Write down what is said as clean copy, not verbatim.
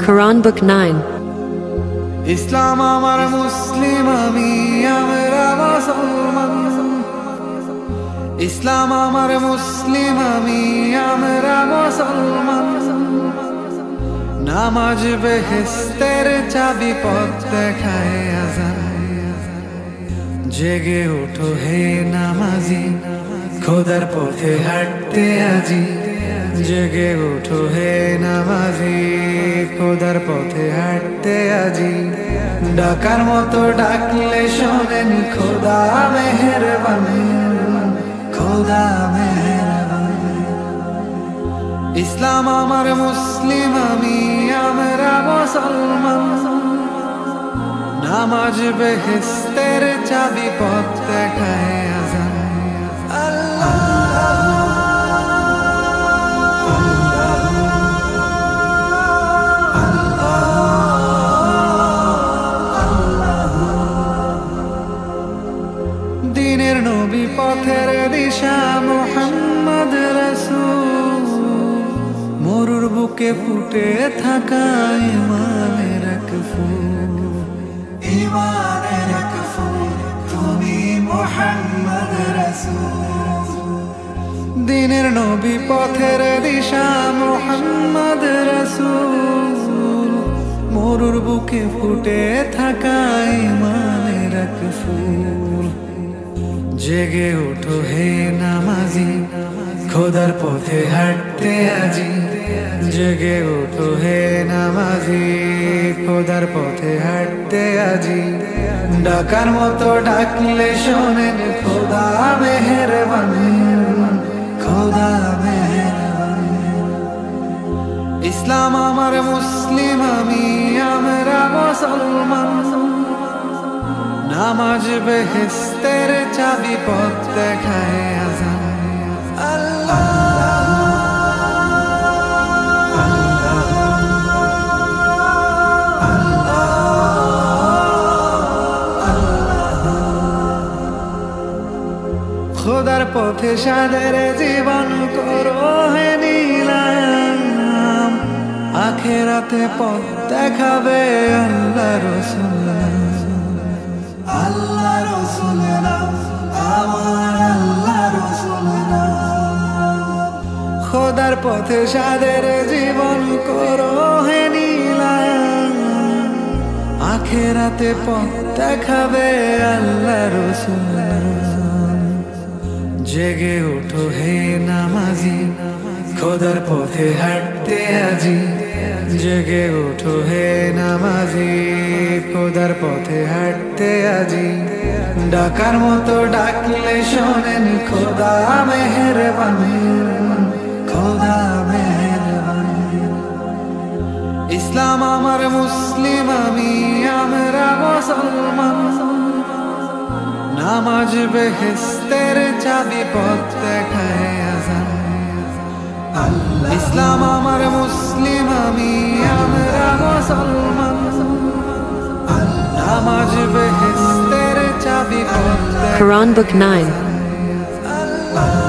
Quran Book 9. ইসলাম আমার মুসলিম আমি আমরা মুসলমান। ইসলাম আমার মুসলিম আমি আমরা মুসলমান। নামাজ বেহেশতের চাবি পথ দেখায় আজান। জেগে ওঠো হে নামাজি, খোদার পথে হাঁটতে আজি। জেগে ওঠো হে নামাজি, খোদার পথে হাঁটতে আজি। ডাকার মতো ডাকলে শোনেন খোদা মেহেরবান, খোদা মেহেরবান। ইসলাম আমার মুসলিম আমি আমরা মুসলমান। নামাজ বেহেশতের চাবি পথ দেখায় আজান। দিনের নবী পথের দিশা মুহাম্মদ রাসূল। মরুর বুকে ফুটে থাকা ইমানের এক ফুল, ইমানের এক ফুল তুমি মুহাম্মদ রাসূল। দিনের নবী পথের দিশা মুহাম্মদ রাসূল। মরুর বুকে ফুটে থাকা ইমানের এক ফুল। জেগে ওঠো হে নামাজি, খোদার পথে হাঁটতে আজি। জেগে ওঠো হে নামাজি, খোদার পথে হাঁটতে আজি। ডাকার মতো ডাকলে শোনেন খোদা মেহেরবান, খোদা মেহেরবান। ইসলাম আমার মুসলিম আমি আমরা মুসলমান। নামাজ বেহেশতের চাবি পথ দেখায় আজান। খোদার পথে সাদের জীবন করো হে নিলাম। আখেরাতে পথ দেখাবে আল্লাহ রাসূল, আল্লাহ রাসূল আমার আল্লাহ রাসূল। খোদার পথে সাদের জীবন করো হে নিলাম। আখেরাতে পথ দেখাবে আল্লাহ রাসূল। জেগে ওঠো হে নামাজি, খোদার পথে হাঁটতে আজি। জেগে ওঠো হে নামাজি, খোদার পথে হাঁটতে আজি। ডাকার মতো ডাকলে শোনেন খোদা মেহেরবান, খোদা মেহেরবান। ইসলাম আমার মুসলিম আমি আমরা মুসলমান। নামাজ বেহেশতের চাবি পথ দেখায় আজান। ইসলাম আমার মুসলিম আমি আমরা মুসলমান। নামাজ বেহেশতের চাবি পথ দেখায় Quran Book 9. আজান।